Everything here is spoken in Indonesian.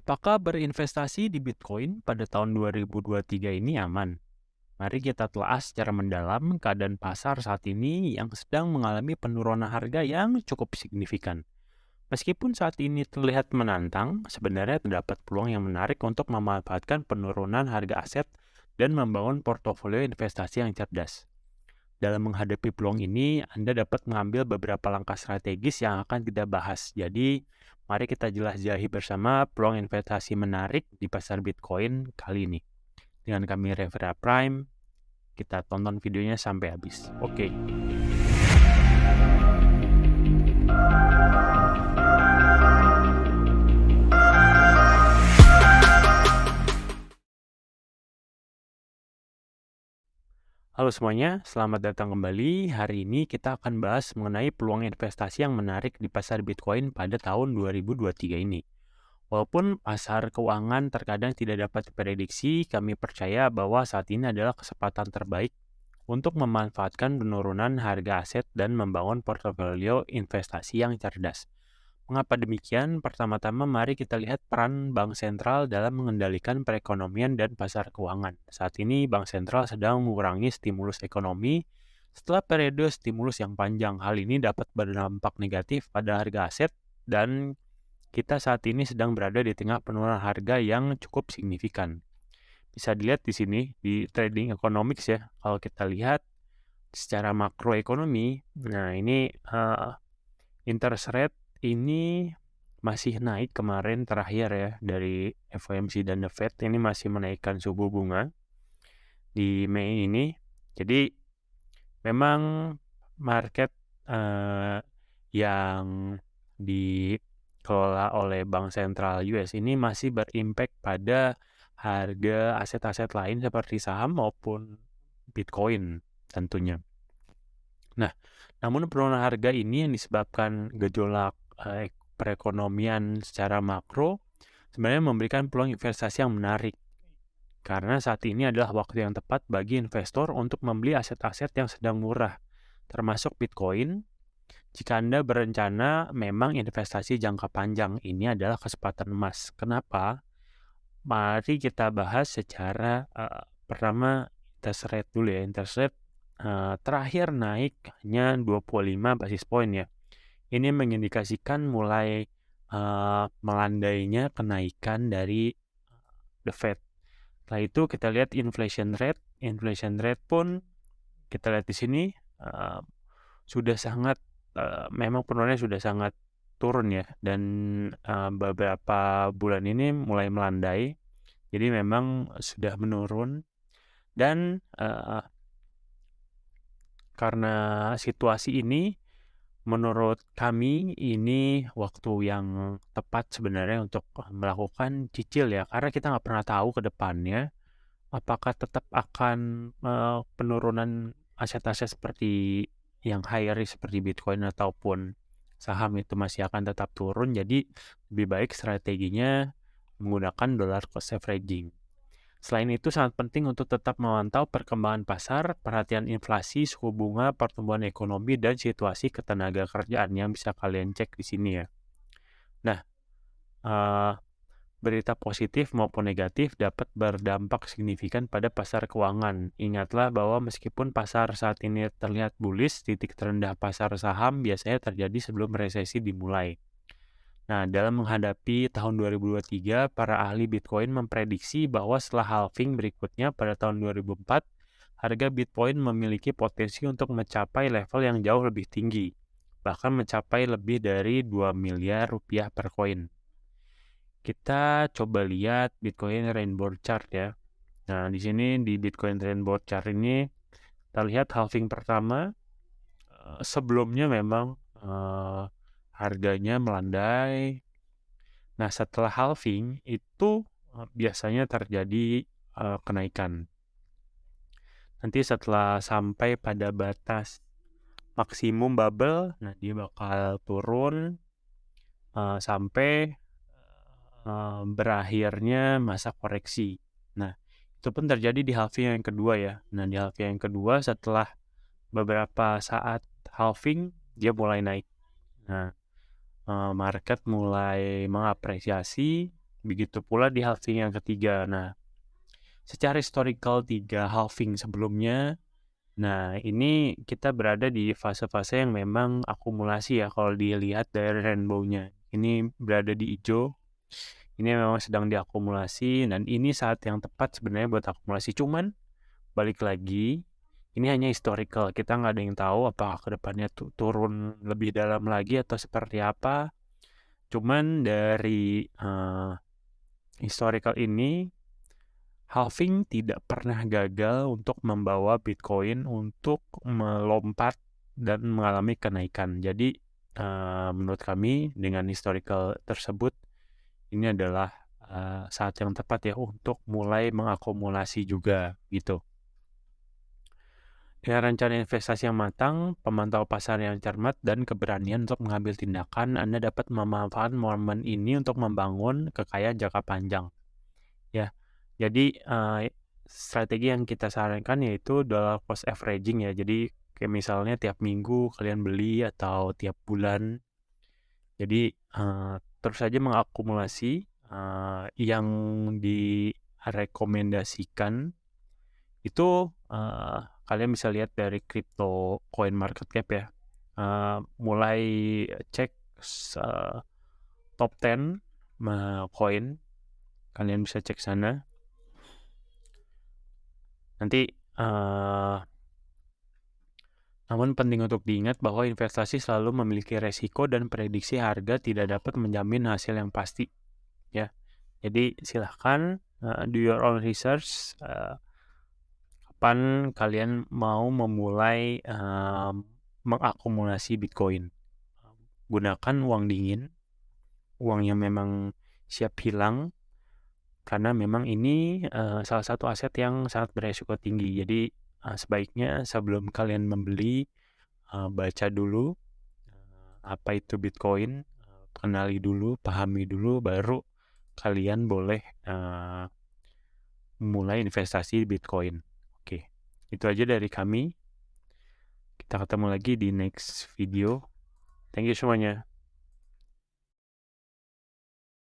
Apakah berinvestasi di Bitcoin pada tahun 2023 ini aman? Mari kita telah secara mendalam keadaan pasar saat ini yang sedang mengalami penurunan harga yang cukup signifikan. Meskipun saat ini terlihat menantang, sebenarnya terdapat peluang yang menarik untuk memanfaatkan penurunan harga aset dan membangun portofolio investasi yang cerdas. Dalam menghadapi peluang ini, Anda dapat mengambil beberapa langkah strategis yang akan kita bahas. Jadi, mari kita jelajahi bersama peluang investasi menarik di pasar Bitcoin kali ini. Dengan kami Revera Prime, kita tonton videonya sampai habis. Oke. Halo semuanya, selamat datang kembali. Hari ini kita akan bahas mengenai peluang investasi yang menarik di pasar Bitcoin pada tahun 2023 ini. Walaupun pasar keuangan terkadang tidak dapat diprediksi, kami percaya bahwa saat ini adalah kesempatan terbaik untuk memanfaatkan penurunan harga aset dan membangun portofolio investasi yang cerdas. Mengapa demikian? Pertama-tama mari kita lihat peran bank sentral dalam mengendalikan perekonomian dan pasar keuangan. Saat ini bank sentral sedang mengurangi stimulus ekonomi setelah periode stimulus yang panjang. Hal ini dapat berdampak negatif pada harga aset dan kita saat ini sedang berada di tengah penurunan harga yang cukup signifikan. Bisa dilihat di sini di trading economics ya. Kalau kita lihat secara makroekonomi, nah ini interest rate ini masih naik kemarin terakhir ya dari FOMC dan The Fed ini masih menaikkan suku bunga di Mei ini. Jadi memang market yang dikelola oleh Bank Sentral US ini masih berimpact pada harga aset-aset lain seperti saham maupun Bitcoin tentunya. Nah, namun penurunan harga ini yang disebabkan gejolak perekonomian secara makro sebenarnya memberikan peluang investasi yang menarik. Karena saat ini adalah waktu yang tepat bagi investor untuk membeli aset-aset yang sedang murah, termasuk Bitcoin. Jika Anda berencana memang investasi jangka panjang, ini adalah kesempatan emas. Kenapa? Mari kita bahas secara pertama interest rate dulu ya. Interest rate terakhir naik hanya 25 basis point ya. Ini mengindikasikan mulai melandainya kenaikan dari The Fed. Setelah itu kita lihat inflation rate. Inflation rate pun kita lihat di sini sudah sangat memang penurunannya sudah sangat turun ya, dan beberapa bulan ini mulai melandai. Jadi memang sudah menurun dan karena situasi ini menurut kami ini waktu yang tepat sebenarnya untuk melakukan cicil ya, karena kita nggak pernah tahu ke depannya apakah tetap akan penurunan aset-aset seperti yang high risk seperti Bitcoin ataupun saham itu masih akan tetap turun. Jadi lebih baik strateginya menggunakan dollar cost averaging. Selain itu sangat penting untuk tetap memantau perkembangan pasar, perhatian inflasi, suku bunga, pertumbuhan ekonomi, dan situasi ketenaga kerjaan yang bisa kalian cek di sini ya. Nah, berita positif maupun negatif dapat berdampak signifikan pada pasar keuangan. Ingatlah bahwa meskipun pasar saat ini terlihat bullish, titik terendah pasar saham biasanya terjadi sebelum resesi dimulai. Nah, dalam menghadapi tahun 2023, para ahli Bitcoin memprediksi bahwa setelah halving berikutnya pada tahun 2004, harga Bitcoin memiliki potensi untuk mencapai level yang jauh lebih tinggi, bahkan mencapai lebih dari 2 miliar rupiah per koin. Kita coba lihat Bitcoin Rainbow Chart ya. Nah, di sini di Bitcoin Rainbow Chart ini kita lihat halving pertama. Sebelumnya memang harganya melandai. Nah, setelah halving itu biasanya terjadi kenaikan. Nanti setelah sampai pada batas maksimum bubble, nah dia bakal turun sampai berakhirnya masa koreksi. Nah, itu pun terjadi di halving yang kedua ya. Nah, di halving yang kedua setelah beberapa saat halving, dia mulai naik. Nah, market mulai mengapresiasi Begitu pula di halving yang ketiga. Nah, secara historical 3 halving sebelumnya, nah ini kita berada di fase-fase yang memang akumulasi ya kalau dilihat dari rainbow-nya. Ini berada di hijau, ini memang sedang diakumulasi dan ini saat yang tepat sebenarnya buat akumulasi. Cuman balik lagi, ini hanya historical. Kita nggak ada yang tahu apakah kedepannya turun lebih dalam lagi atau seperti apa. Cuman dari historical ini, halving tidak pernah gagal untuk membawa Bitcoin untuk melompat dan mengalami kenaikan. Jadi menurut kami dengan historical tersebut ini adalah saat yang tepat ya untuk mulai mengakumulasi juga gitu. Dengan rencana investasi yang matang, pemantau pasar yang cermat, dan keberanian untuk mengambil tindakan, Anda dapat memanfaatkan momen ini untuk membangun kekayaan jangka panjang. Ya, jadi strategi yang kita sarankan yaitu dollar cost averaging ya. Jadi kayak misalnya tiap minggu kalian beli atau tiap bulan. Jadi terus saja mengakumulasi yang direkomendasikan itu kalian bisa lihat dari crypto coin market cap ya. Mulai cek top 10 coin, kalian bisa cek sana. Nanti namun penting untuk diingat bahwa investasi selalu memiliki resiko dan prediksi harga tidak dapat menjamin hasil yang pasti ya. Jadi silahkan do your own research kapan kalian mau memulai mengakumulasi Bitcoin. Gunakan uang dingin, uang yang memang siap hilang, karena memang ini salah satu aset yang sangat beresiko tinggi. Jadi sebaiknya sebelum kalian membeli, baca dulu apa itu Bitcoin, kenali dulu, pahami dulu, baru kalian boleh mulai investasi di Bitcoin. Oke, itu aja dari kami. Kita ketemu lagi di next video. Thank you semuanya.